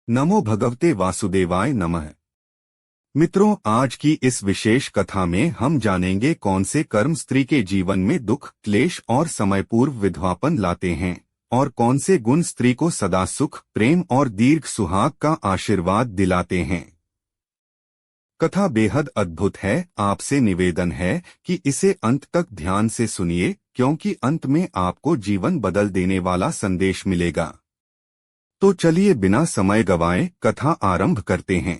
नमो भगवते वासुदेवाय नमः। मित्रों, आज की इस विशेष कथा में हम जानेंगे कौन से कर्म स्त्री के जीवन में दुख, क्लेश और समयपूर्व विधवापन लाते हैं और कौन से गुण स्त्री को सदा सुख, प्रेम और दीर्घ सुहाग का आशीर्वाद दिलाते हैं। कथा बेहद अद्भुत है। आपसे निवेदन है कि इसे अंत तक ध्यान से सुनिए, क्योंकि अंत में आपको जीवन बदल देने वाला संदेश मिलेगा। तो चलिए बिना समय गवाए कथा आरंभ करते हैं।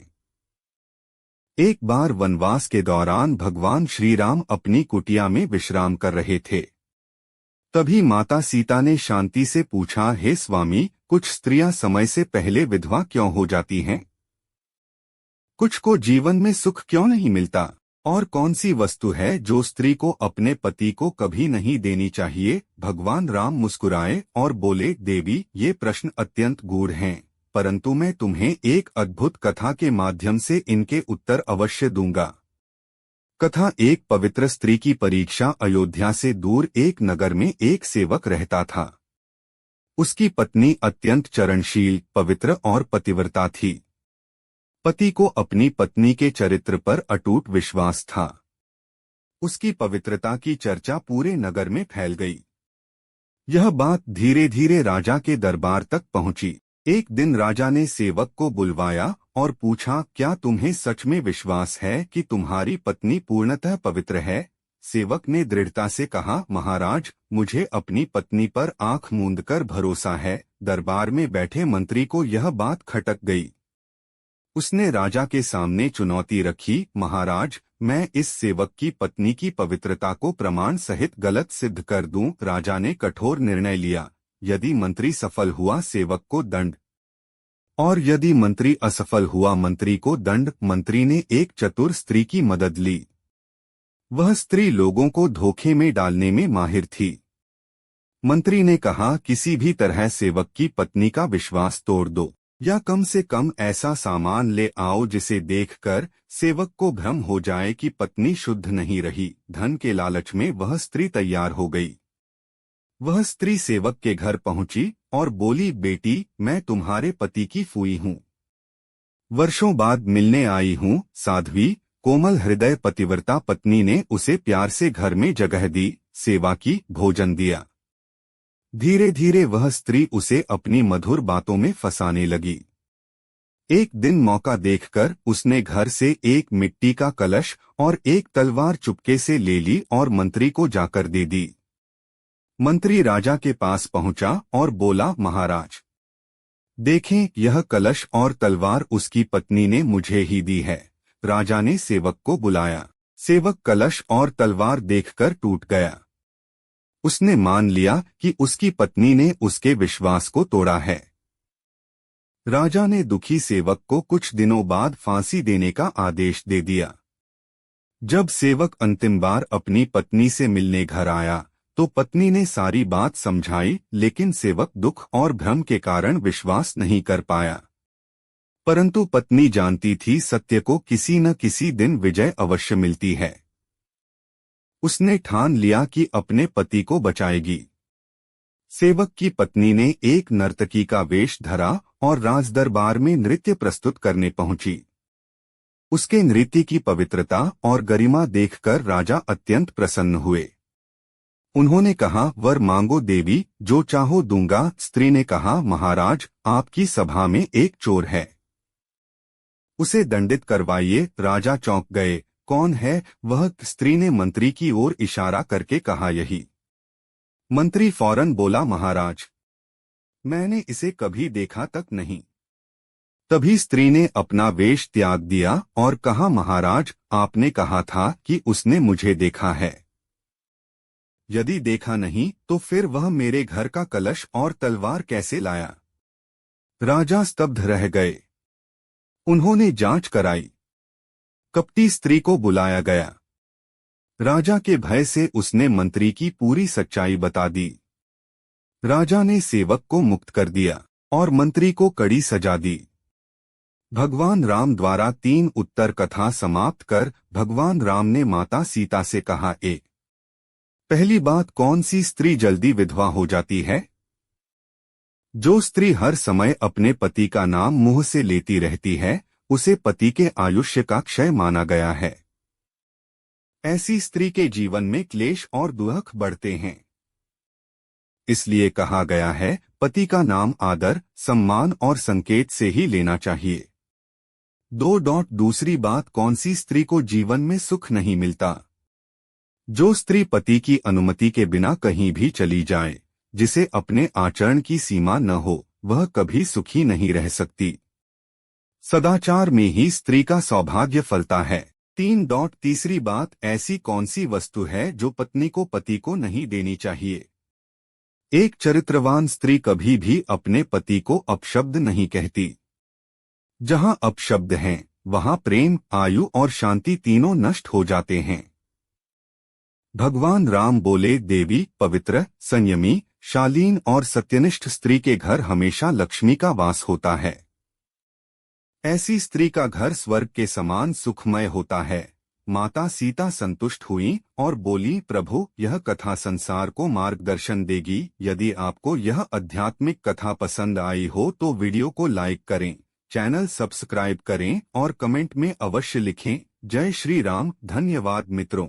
एक बार वनवास के दौरान भगवान श्री राम अपनी कुटिया में विश्राम कर रहे थे। तभी माता सीता ने शांति से पूछा, हे स्वामी, कुछ स्त्रियां समय से पहले विधवा क्यों हो जाती हैं? कुछ को जीवन में सुख क्यों नहीं मिलता? और कौन सी वस्तु है जो स्त्री को अपने पति को कभी नहीं देनी चाहिए? भगवान राम मुस्कुराए और बोले, देवी, ये प्रश्न अत्यंत गूढ़ हैं, परंतु मैं तुम्हें एक अद्भुत कथा के माध्यम से इनके उत्तर अवश्य दूंगा। कथा एक पवित्र स्त्री की परीक्षा। अयोध्या से दूर एक नगर में एक सेवक रहता था। उसकी पत्नी अत्यंत चरणशील, पवित्र और पतिव्रता थी। पति को अपनी पत्नी के चरित्र पर अटूट विश्वास था। उसकी पवित्रता की चर्चा पूरे नगर में फैल गई। यह बात धीरे धीरे राजा के दरबार तक पहुंची। एक दिन राजा ने सेवक को बुलवाया और पूछा, क्या तुम्हें सच में विश्वास है कि तुम्हारी पत्नी पूर्णतः पवित्र है? सेवक ने दृढ़ता से कहा, महाराज, मुझे अपनी पत्नी पर आंख मूंदकर भरोसा है। दरबार में बैठे मंत्री को यह बात खटक गई। उसने राजा के सामने चुनौती रखी, महाराज, मैं इस सेवक की पत्नी की पवित्रता को प्रमाण सहित गलत सिद्ध कर दूं। राजा ने कठोर निर्णय लिया। यदि मंत्री सफल हुआ, सेवक को दंड, और यदि मंत्री असफल हुआ, मंत्री को दंड। मंत्री ने एक चतुर स्त्री की मदद ली। वह स्त्री लोगों को धोखे में डालने में माहिर थी। मंत्री ने कहा, किसी भी तरह सेवक की पत्नी का विश्वास तोड़ दो, या कम से कम ऐसा सामान ले आओ जिसे देखकर सेवक को भ्रम हो जाए कि पत्नी शुद्ध नहीं रही। धन के लालच में वह स्त्री तैयार हो गई। वह स्त्री सेवक के घर पहुंची और बोली, बेटी, मैं तुम्हारे पति की फूई हूँ। वर्षों बाद मिलने आई हूँ। साध्वी, कोमल हृदय पतिव्रता पत्नी ने उसे प्यार से घर में जगह दी, सेवा की, भोजन दिया। धीरे धीरे वह स्त्री उसे अपनी मधुर बातों में फंसाने लगी। एक दिन मौका देखकर उसने घर से एक मिट्टी का कलश और एक तलवार चुपके से ले ली और मंत्री को जाकर दे दी। मंत्री राजा के पास पहुंचा और बोला, महाराज, देखें, यह कलश और तलवार उसकी पत्नी ने मुझे ही दी है। राजा ने सेवक को बुलाया। सेवक कलश और तलवार देखकर टूट गया। उसने मान लिया कि उसकी पत्नी ने उसके विश्वास को तोड़ा है। राजा ने दुखी सेवक को कुछ दिनों बाद फांसी देने का आदेश दे दिया। जब सेवक अंतिम बार अपनी पत्नी से मिलने घर आया तो पत्नी ने सारी बात समझाई, लेकिन सेवक दुख और भ्रम के कारण विश्वास नहीं कर पाया। परंतु पत्नी जानती थी, सत्य को किसी न किसी दिन विजय अवश्य मिलती है। उसने ठान लिया कि अपने पति को बचाएगी। सेवक की पत्नी ने एक नर्तकी का वेश धरा और राजदरबार में नृत्य प्रस्तुत करने पहुंची। उसके नृत्य की पवित्रता और गरिमा देखकर राजा अत्यंत प्रसन्न हुए। उन्होंने कहा, वर मांगो देवी, जो चाहो दूंगा। स्त्री ने कहा, महाराज, आपकी सभा में एक चोर है, उसे दंडित करवाइए। राजा चौंक गए। कौन है वह? स्त्री ने मंत्री की ओर इशारा करके कहा, यही। मंत्री फौरन बोला, महाराज, मैंने इसे कभी देखा तक नहीं। तभी स्त्री ने अपना वेश त्याग दिया और कहा, महाराज, आपने कहा था कि उसने मुझे देखा है। यदि देखा नहीं तो फिर वह मेरे घर का कलश और तलवार कैसे लाया? राजा स्तब्ध रह गए। उन्होंने जांच कराई। कपटी स्त्री को बुलाया गया। राजा के भय से उसने मंत्री की पूरी सच्चाई बता दी। राजा ने सेवक को मुक्त कर दिया और मंत्री को कड़ी सजा दी। भगवान राम द्वारा 3 उत्तर कथा समाप्त कर भगवान राम ने माता सीता से कहा, पहली बात, कौन सी स्त्री जल्दी विधवा हो जाती है? जो स्त्री हर समय अपने पति का नाम मुंह से लेती रहती है, उसे पति के आयुष्य का क्षय माना गया है। ऐसी स्त्री के जीवन में क्लेश और दुख बढ़ते हैं। इसलिए कहा गया है, पति का नाम आदर, सम्मान और संकेत से ही लेना चाहिए। दूसरी बात, कौन सी स्त्री को जीवन में सुख नहीं मिलता? जो स्त्री पति की अनुमति के बिना कहीं भी चली जाए, जिसे अपने आचरण की सीमा न हो, वह कभी सुखी नहीं रह सकती। सदाचार में ही स्त्री का सौभाग्य फलता है। तीसरी बात, ऐसी कौन सी वस्तु है जो पत्नी को पति को नहीं देनी चाहिए? एक चरित्रवान स्त्री कभी भी अपने पति को अपशब्द नहीं कहती। जहां अपशब्द हैं, वहां प्रेम, आयु और शांति तीनों नष्ट हो जाते हैं। भगवान राम बोले, देवी, पवित्र, संयमी, शालीन और सत्यनिष्ठ स्त्री के घर हमेशा लक्ष्मी का वास होता है। ऐसी स्त्री का घर स्वर्ग के समान सुखमय होता है। माता सीता संतुष्ट हुई और बोली, प्रभु, यह कथा संसार को मार्गदर्शन देगी। यदि आपको यह आध्यात्मिक कथा पसंद आई हो तो वीडियो को लाइक करें, चैनल सब्सक्राइब करें और कमेंट में अवश्य लिखें। जय श्री राम। धन्यवाद मित्रों।